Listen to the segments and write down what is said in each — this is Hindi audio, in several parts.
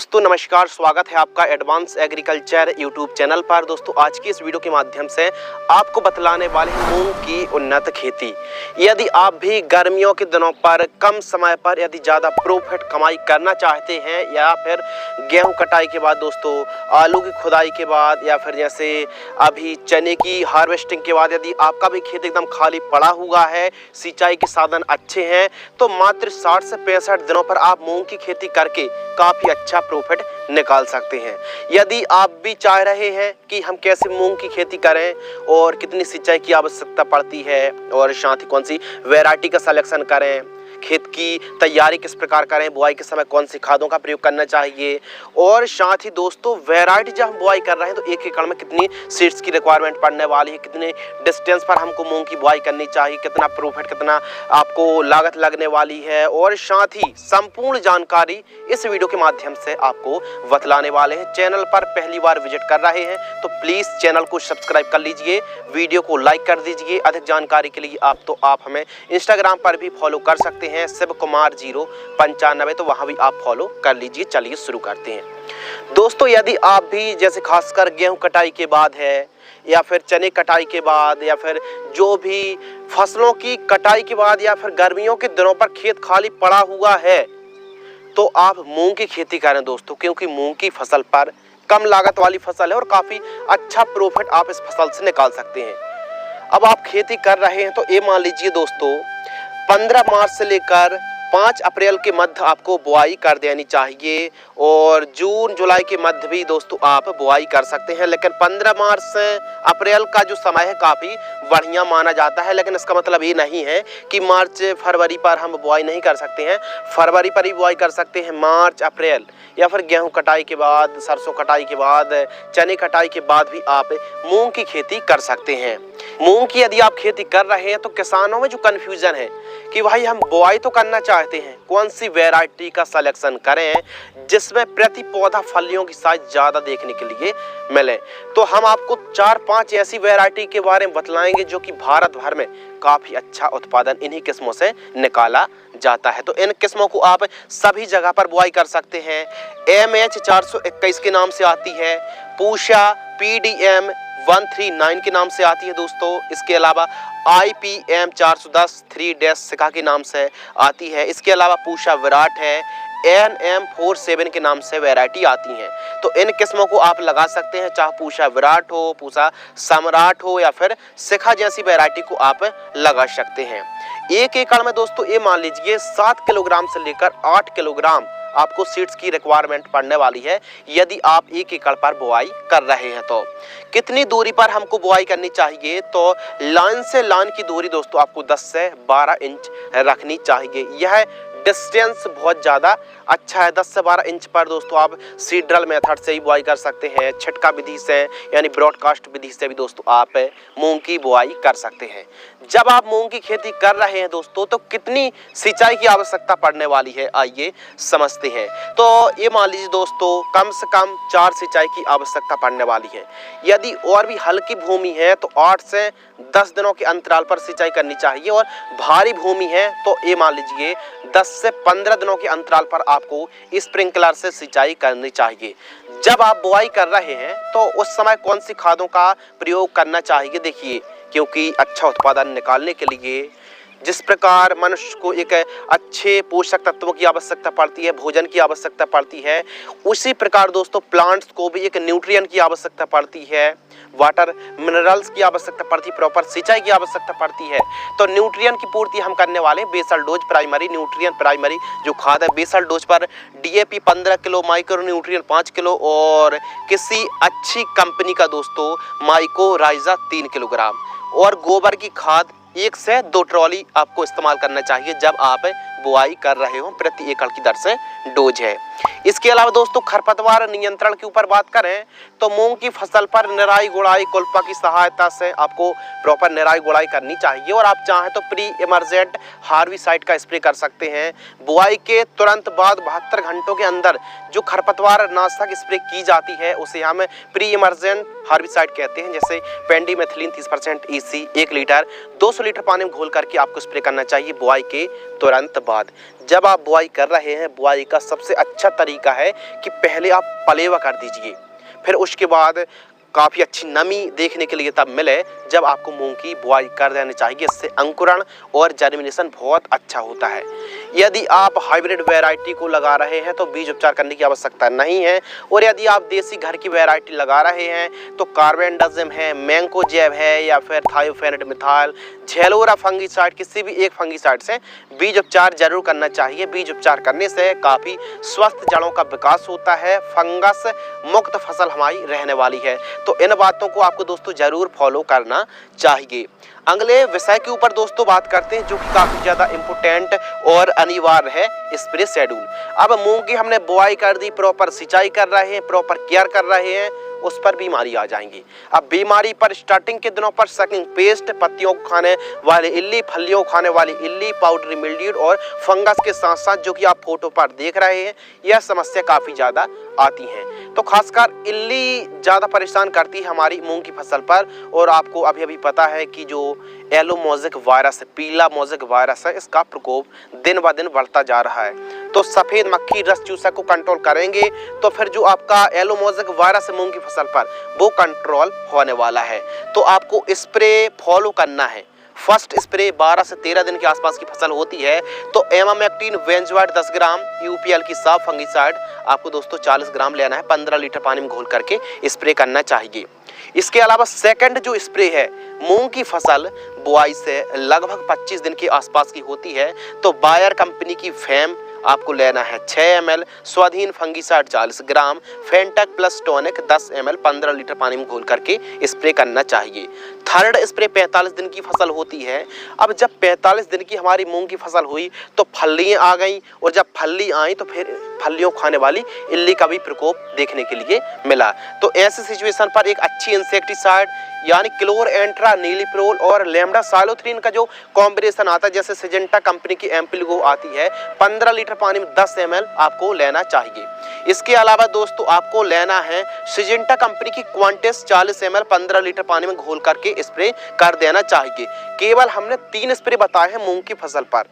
दोस्तों नमस्कार, स्वागत है आपका एडवांस एग्रीकल्चर यूट्यूब चैनल पर। दोस्तों आज की इस वीडियो के माध्यम से आपको बतलाने वाले हैं मूंग की उन्नत खेती। यदि आप भी गर्मियों के दिनों पर कम समय पर यदि ज़्यादा प्रॉफिट कमाई करना चाहते हैं या फिर गेहूं कटाई के बाद दोस्तों आलू की खुदाई के बाद या फिर जैसे अभी चने की हार्वेस्टिंग के बाद यदि आपका भी खेत एकदम खाली पड़ा हुआ है, सिंचाई के साधन अच्छे हैं, तो मात्र 60 से 65 दिनों पर आप मूंग की खेती करके काफ़ी अच्छा प्रॉफिट निकाल सकते हैं। यदि आप भी चाह रहे हैं कि हम कैसे मूंग की खेती करें और कितनी सिंचाई की आवश्यकता पड़ती है और साथ ही कौन सी वैरायटी का सिलेक्शन करें, खेत की तैयारी किस प्रकार करें, बुआई के समय कौन सी खादों का प्रयोग करना चाहिए और साथ ही दोस्तों वैरायटी जब हम बुआई कर रहे हैं तो एक एकड़ में कितनी सीड्स की रिक्वायरमेंट पड़ने वाली है, कितने डिस्टेंस पर हमको मूंग की बुआई करनी चाहिए, कितना प्रॉफिट, कितना आपको लागत लगने वाली है और साथ ही संपूर्ण जानकारी इस वीडियो के माध्यम से आपको बतलाने वाले हैं। चैनल पर पहली बार विजिट कर रहे हैं तो प्लीज़ चैनल को सब्सक्राइब कर लीजिए, वीडियो को लाइक कर दीजिए। अधिक जानकारी के लिए आप हमें इंस्टाग्राम पर भी फॉलो कर सकते हैं, शिव कुमार 095, तो वहां भी आप फॉलो कर लीजिए। चलिए शुरू करते हैं। दोस्तों यदि आप भी जैसे खासकर गेहूं कटाई के बाद है या फिर चने कटाई के बाद या फिर जो भी फसलों की कटाई के बाद या फिर गर्मियों के दिनों पर खेत खाली पड़ा हुआ है तो आप मूंग की खेती करें दोस्तों, क्योंकि मूंग की फसल पर कम लागत वाली फसल है और काफी अच्छा प्रॉफिट आप इस फसल से निकाल सकते हैं। अब आप खेती कर रहे हैं तो ये मान लीजिए दोस्तों 15 मार्च से लेकर 5 अप्रैल के मध्य आपको बुआई कर देनी चाहिए और जून जुलाई के मध्य भी दोस्तों आप बुआई कर सकते हैं। लेकिन 15 मार्च से अप्रैल का जो समय है काफ़ी बढ़िया माना जाता है, लेकिन इसका मतलब ये नहीं है कि मार्च फरवरी पर हम बुआई नहीं कर सकते हैं। फरवरी पर ही बुआई कर सकते हैं, मार्च अप्रैल या फिर गेहूं कटाई के बाद, सरसों कटाई के बाद, चने कटाई के बाद भी आप मूंग की खेती कर सकते हैं। मूंग की यदि आप खेती कर रहे हैं तो किसानों में जो कन्फ्यूजन है कि भाई हम बुआई तो करना चाहते हैं, कौन सी वैरायटी का सिलेक्शन करें जिसमें प्रति पौधा फलियों की साइज ज़्यादा देखने के लिए मिले, तो हम आपको 4-5 ऐसी वैरायटी के बारे में बतलाएंगे जो कि भारत भर में काफ़ी अच्छा उत्पादन इन्हीं किस्मों से निकाला जाता है। तो इन किस्मों को आप सभी जगह पर बुआई कर सकते हैं। MH 421 के नाम से आती है, पूषा PDM 139 के नाम से आती है दोस्तों। इसके अलावा IPM 410 3-सिका के नाम से आती है। इसके अलावा पूषा विराट है, NM 47 के नाम से वैरायटी आती हैं। तो इन किस्मों को आप लगा सकते हैं, चाहे पूषा विराट हो, पूषा सम्राट हो या फिर शिखा जैसी वैरायटी को आप लगा सकते हैं। एक एकड़ में दोस्तों ये मान लीजिए 7 किलोग्राम से लेकर 8 किलोग्राम आपको सीड्स की रिक्वायरमेंट पड़ने वाली है यदि आप 1 एकड़ पर बुआई कर रहे हैं। तो कितनी दूरी पर हमको बुआई करनी चाहिए, तो लाइन से लाइन की दूरी दोस्तों आपको 10 से 12 इंच रखनी चाहिए। यह डिस्टेंस बहुत ज़्यादा अच्छा है। 10 से 12 इंच पर दोस्तों आप सीड्रल मेथड से ही बुआई कर सकते हैं, छिटका विधि से यानी ब्रॉडकास्ट विधि से भी दोस्तों आप मूंग की बुआई कर सकते हैं। जब आप मूंग की खेती कर रहे हैं दोस्तों तो कितनी सिंचाई की आवश्यकता पड़ने वाली है आइए समझते हैं। तो ये मान लीजिए दोस्तों कम से कम 4 सिंचाई की आवश्यकता पड़ने वाली है। यदि और भी हल्की भूमि है तो 8 से 10 दिनों के अंतराल पर सिंचाई करनी चाहिए और भारी भूमि है तो ये मान लीजिए 10 से 15 दिनों के अंतराल पर आपको स्प्रिंकलर से सिंचाई करनी चाहिए। जब आप बुआई कर रहे हैं तो उस समय कौन सी खादों का प्रयोग करना चाहिए, देखिए, क्योंकि अच्छा उत्पादन निकालने के लिए जिस प्रकार मनुष्य को एक अच्छे पोषक तत्वों की आवश्यकता पड़ती है, भोजन की आवश्यकता पड़ती है, उसी प्रकार दोस्तों प्लांट्स को भी एक न्यूट्रिएंट की आवश्यकता पड़ती है, वाटर मिनरल्स की आवश्यकता पड़ती है, प्रॉपर सिंचाई की आवश्यकता पड़ती है। तो न्यूट्रिएंट की पूर्ति हम करने वाले हैं basal dose primary nutrient, primary जो खाद है बेसल डोज पर DAP 15 kilo, micro nutrient 5 kilo और किसी अच्छी कंपनी का दोस्तों माइकोराइजा 3 किलोग्राम और गोबर की खाद 1 से 2 ट्रॉली आपको इस्तेमाल करना चाहिए जब आप बुआई कर रहे हो, प्रति एकड़ की दर से डोज है। इसके अलावा दोस्तों खरपतवार नियंत्रण के ऊपर बात करें तो मूंग की फसल पर निराई गुड़ाई कुल्पा की सहायता से आपको प्रॉपर निराई गुड़ाई करनी चाहिए और आप चाहें तो प्री इमर्जेंट हार्बिसाइड का स्प्रे कर सकते हैं। बुआई के तुरंत बाद 72 घंटों के अंदर जो खरपतवार नाशक स्प्रे की जाती है उसे हम प्री इमर्जेंट हार्बिसाइड कहते हैं। जैसे पेंडीमेथिलीन 30% EC 1 लीटर 200 लीटर पानी में घोल करके आपको स्प्रे करना चाहिए बुआई के तुरंत बाद जब आप बुआई कर रहे हैं, बुआई का सबसे अच्छा तरीका है कि पहले आप पलेवा कर दीजिए, फिर उसके बाद काफ़ी अच्छी नमी देखने के लिए तब मिले जब आपको मूंग की बुआई कर देनी चाहिए। इससे अंकुरण और जर्मिनेशन बहुत अच्छा होता है। यदि आप हाइब्रिड वैरायटी को लगा रहे हैं तो बीज उपचार करने की आवश्यकता नहीं है, और यदि आप देसी घर की वैरायटी लगा रहे हैं तो कार्बेंडाजिम है, मैंकोजेब है, या फिर थायोफेनेट मिथाइल, झेलोरा फंगीसाइड, किसी भी एक फंगीसाइड से बीज उपचार जरूर करना चाहिए। बीज उपचार करने से काफ़ी स्वस्थ जड़ों का विकास होता है, फंगस मुक्त फसल हमारी रहने वाली है। तो इन बातों को आपको दोस्तों जरूर फॉलो करना चाहिए। अगले विषय के ऊपर दोस्तों बात करते हैं जो कि काफी ज्यादा इम्पोर्टेंट और अनिवार्य है, स्प्रे शेड्यूल। अब मूंग की हमने बुआई कर दी, प्रॉपर सिंचाई कर रहे हैं, प्रॉपर केयर कर रहे हैं, उस पर बीमारी आ जाएंगी। अब बीमारी पर स्टार्टिंग के दिनों पर सकिंग पेस्ट, पत्तियों को खाने वाली इल्ली, फलियों को खाने वाली इल्ली, पाउडरी मिल्ड्यू और फंगस के साथ साथ जो कि आप फोटो पर देख रहे हैं, यह समस्या काफी ज्यादा आती है। तो खासकर इल्ली ज्यादा परेशान करती है हमारी मूंग की फसल पर, और आपको अभी अभी पता है कि जो येलो मोज़ेक वायरस, पीला मोज़ेक वायरस है, इसका प्रकोप दिन ब दिन बढ़ता जा रहा है। तो सफेद मक्खी रस चूसा को कंट्रोल करेंगे तो फिर जो आपका येलो मोज़ेक वायरस है मूंग की फसल पर, वो कंट्रोल होने वाला है। तो आपको स्प्रे फॉलो करना है। फर्स्ट स्प्रे 12 से 13 दिन के आसपास की फसल होती है तो एमामेक्टिन बेंजोएट 10 ग्राम, यूपीएल की साफ फंगीसाइड आपको दोस्तों 40 ग्राम लेना है, 15 लीटर पानी में घोल करके स्प्रे करना चाहिए। इसके अलावा सेकंड जो स्प्रे है, मूंग की फसल बुआई से लगभग 25 दिन के आसपास की होती है तो बायर कंपनी की फेम आपको लेना है 6 ml, स्वाधीन फंगीसाइड 40 ग्राम, फेंटेक प्लस टॉनिक 10 ml 15 लीटर पानी में घोल करके स्प्रे करना चाहिए। थर्ड स्प्रे 45 दिन की फसल होती है। अब जब 45 दिन की हमारी मूंग की फसल हुई तो फलियां आ गई, और जब फली आई तो फिर फलियों खाने वाली इल्ली का भी प्रकोप देखने के लिए मिला। तो ऐसी सिचुएशन पर एक अच्छी इंसेक्टिसाइड यानी क्लोरएंट्रा नीलिप्रोल और लैम्डा साइलोथ्रीन का जो कॉम्बिनेशन आता है, जैसे सिजेंटा कंपनी की एम्पिलगो आती है, 15 लीटर पानी में 10 ml आपको लेना चाहिए। इसके अलावा दोस्तों आपको लेना है सिजेंटा कंपनी की क्वांटेस 40 ml 15 लीटर पानी में घोल करके स्प्रे कर देना चाहिए। केवल हमने 3 स्प्रे बताए हैं मूंग की फसल पर।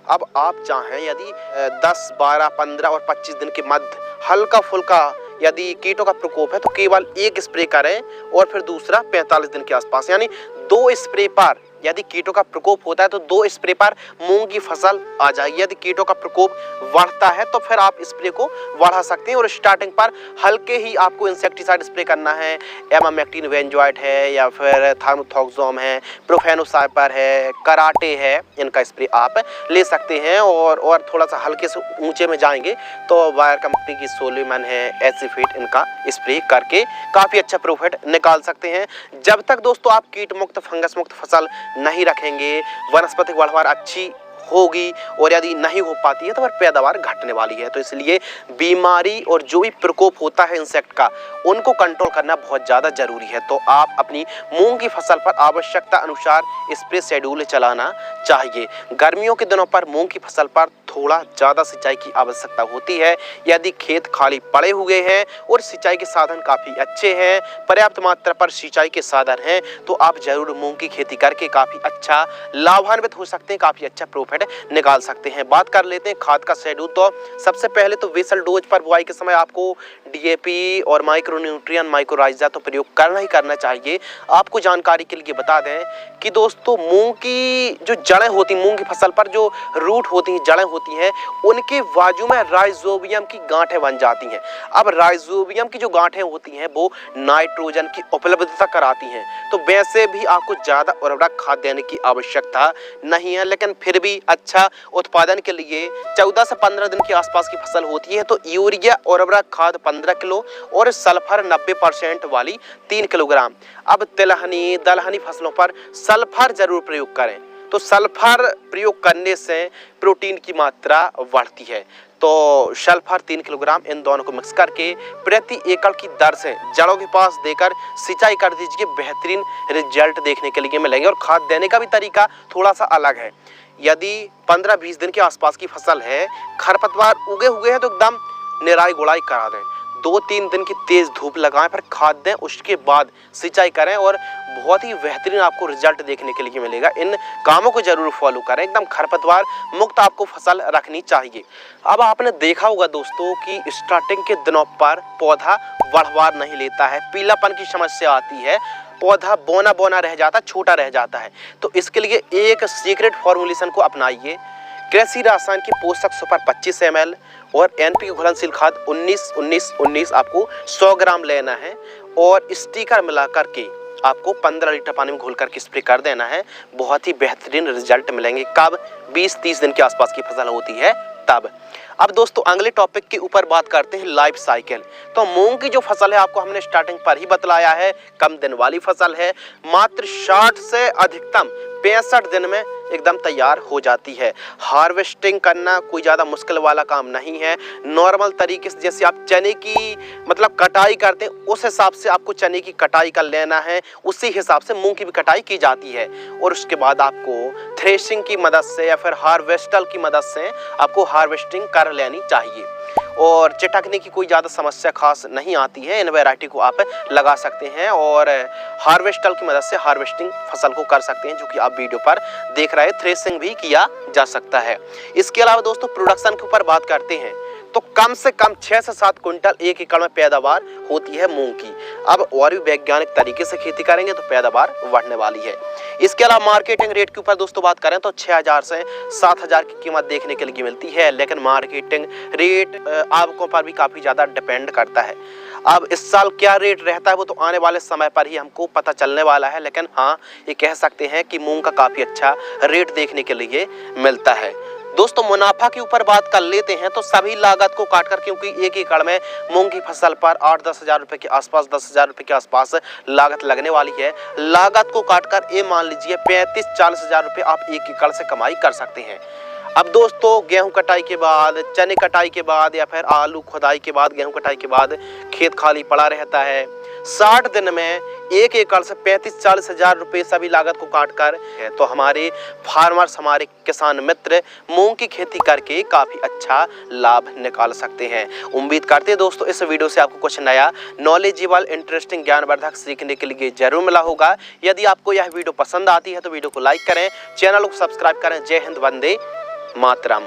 अब आप चाहें यदि 10, 12, 15 और 25 दिन के मध्य हल्का फुल्का यदि कीटों का प्रकोप है तो केवल एक स्प्रे करें, और फिर दूसरा 45 दिन के आसपास, यानी 2 स्प्रे पर यदि कीटों का प्रकोप होता है तो 2 स्प्रे पर मूंग की फसल आ जाएगी। यदि कीटों का प्रकोप बढ़ता है तो फिर आप स्प्रे को बढ़ा सकते हैं, और स्टार्टिंग पर हल्के ही आपको इंसेक्टिसाइड स्प्रे करना है। एमामेक्टिन बेंजोएट है, या फिर थार्मोथॉक्सोम है, प्रोफेनोसाइपर है, कराटे है, इनका स्प्रे आप ले सकते हैं। और थोड़ा सा हल्के से ऊंचे में जाएंगे तो बायर कंपनी की सोल्यूमन है, एसिफिट, इनका स्प्रे करके काफ़ी अच्छा प्रॉफिट निकाल सकते हैं। जब तक दोस्तों आप कीट मुक्त, फंगस मुक्त फसल नहीं रखेंगे, वनस्पतिक बढ़वार अच्छी होगी, और यदि नहीं हो पाती है तो फिर पैदावार घटने वाली है। तो इसलिए बीमारी और जो भी प्रकोप होता है इंसेक्ट का, उनको कंट्रोल करना बहुत ज़्यादा जरूरी है। तो आप अपनी मूंग की फसल पर आवश्यकता अनुसार स्प्रे शेड्यूल चलाना चाहिए। गर्मियों के दिनों पर मूंग की फसल पर थोड़ा ज़्यादा सिंचाई की आवश्यकता होती है। यदि खेत खाली पड़े हुए हैं और सिंचाई के साधन काफ़ी अच्छे हैं, पर्याप्त मात्रा पर सिंचाई के साधन हैं, तो आप जरूर मूंग की खेती करके काफ़ी अच्छा लाभान्वित हो सकते हैं, काफ़ी अच्छा प्रॉफिट निकाल सकते हैं। बात कर लेते हैं खाद का शेड्यूल। तो सबसे पहले तो बेसल डोज पर बुआई के समय आपको डीएपी और माइक्रोन्यूट्रिएंट, माइक्रोराइजा तो प्रयोग करना ही करना चाहिए। आपको जानकारी के लिए बता दें कि दोस्तों मूंग की जो जड़ें होती, मूंग की फसल पर जो रूट होती हैं, जड़ें होती हैं, उनके बाजू में राइजोबियम की गांठें बन जाती हैं। अब राइजोबियम की जो गांठें होती हैं वो नाइट्रोजन की उपलब्धता कराती हैं। तो वैसे भी आपको ज़्यादा उर्वरक खाद देने की आवश्यकता नहीं है, लेकिन फिर भी अच्छा उत्पादन के लिए 14 से 15 दिन के आसपास की फसल होती है तो यूरिया उर्वरक खाद 15 किलो और सल्फर 90% वाली 3 किलोग्राम। अब तिलहनी, दलहनी फसलों पर सल्फर जरूर प्रयोग करें। तो सल्फर प्रयोग करने से प्रोटीन की मात्रा बढ़ती है। तो सल्फर 3 किलोग्राम, इन दोनों को मिक्स करके प्रति एकड़ की दर से जड़ों के पास देकर सिंचाई कर दीजिए। बेहतरीन रिजल्ट देखने के लिए मिलेंगे। और खाद देने का भी तरीका थोड़ा सा अलग है। यदि 15-20 दिन के आसपास की फसल है, खरपतवार उगे हुए हैं तो एकदम निराई गुड़ाई करा दें। 2-3 दिन की तेज धूप लगाएं, फिर खाद दें, उसके बाद सिंचाई करें और बहुत ही बेहतरीन आपको रिजल्ट देखने के लिए मिलेगा। इन कामों को जरूर फॉलो करें, एकदम खरपतवार मुक्त आपको फसल रखनी चाहिए। अब आपने देखा होगा दोस्तों कि स्टार्टिंग के दिनों पर पौधा बढ़वार नहीं लेता है, पीलापन की समस्या आती है, पौधा बौना बौना रह जाता है, छोटा रह जाता है। तो इसके लिए एक सीक्रेट फॉर्मुलेशन को अपनाइए। कृषि रसायन की पोषक सुपर 25 ml और एनपीके घुलनशील खाद 19-19-19 आपको 100 ग्राम लेना है और स्टिकर मिलाकर के आपको 15 लीटर पानी में घोल करके स्प्रे कर देना है। बहुत ही बेहतरीन रिजल्ट मिलेंगे। कब? 20-30 दिन के आसपास की फसल होती है तब। अब दोस्तों अगले टॉपिक के ऊपर बात करते हैं, लाइफ साइकिल। तो मूंग की जो फसल है आपको हमने स्टार्टिंग पर ही बतलाया है, कम दिन वाली फसल है, मात्र 60 से अधिकतम 65 दिन में एकदम तैयार हो जाती है। हार्वेस्टिंग करना कोई ज़्यादा मुश्किल वाला काम नहीं है। नॉर्मल तरीके से जैसे आप चने की मतलब कटाई करते हैं उस हिसाब से आपको चने की कटाई कर लेना है, उसी हिसाब से मूंग की भी कटाई की जाती है। और उसके बाद आपको थ्रेशिंग की मदद से या फिर हार्वेस्टर की मदद से आपको हार्वेस्टिंग कर लेनी चाहिए। और चिटकने की कोई ज़्यादा समस्या खास नहीं आती है। इन वैरायटी को आप लगा सकते हैं और हार्वेस्टर की मदद से हार्वेस्टिंग फसल को कर सकते हैं, जो कि आप वीडियो पर देख रहे हैं। थ्रेसिंग भी किया जा सकता है। इसके अलावा दोस्तों प्रोडक्शन के ऊपर बात करते हैं तो कम से कम 6 से 7 क्विंटल 1 एकड़ में पैदावार होती है मूंग की। अब और भी वैज्ञानिक तरीके से खेती करेंगे तो पैदावार बढ़ने वाली है। इसके अलावा मार्केटिंग रेट के ऊपर दोस्तों बात करें तो 6000 से 7000 की कीमत देखने के लिए मिलती है, लेकिन मार्केटिंग रेट आवकों पर भी काफी ज्यादा डिपेंड करता है। अब इस साल क्या रेट रहता है वो तो आने वाले समय पर ही हमको पता चलने वाला है, लेकिन हाँ ये कह सकते हैं कि मूंग का काफी अच्छा रेट देखने के लिए मिलता है। दोस्तों मुनाफा के ऊपर बात कर लेते हैं तो सभी लागत को काटकर, क्योंकि 1 एकड़ में मूंग की फसल पर 8-10 हजार रुपए के आसपास 10,000 रुपए के आसपास लागत लगने वाली है। लागत को काटकर ये मान लीजिए 35-40 हजार रुपए आप 1 एकड़ से कमाई कर सकते हैं। अब दोस्तों गेहूं कटाई के बाद, चने कटाई के बाद या फिर आलू खुदाई के बाद, गेहूं कटाई के बाद खेत खाली पड़ा रहता है। 60 दिन में 1 एकड़ से 35-40 हजार रुपए सभी लागत को काटकर है। तो हमारे फार्मर्स, हमारे किसान मित्र मूंग की खेती करके काफी अच्छा लाभ निकाल सकते हैं। उम्मीद करते हैं दोस्तों इस वीडियो से आपको कुछ नया नॉलेजेबल, इंटरेस्टिंग, ज्ञानवर्धक सीखने के लिए जरूर मिला होगा। यदि आपको यह वीडियो पसंद आती है तो वीडियो को लाइक करें, चैनल को सब्सक्राइब करें। जय हिंद, वंदे मातरम।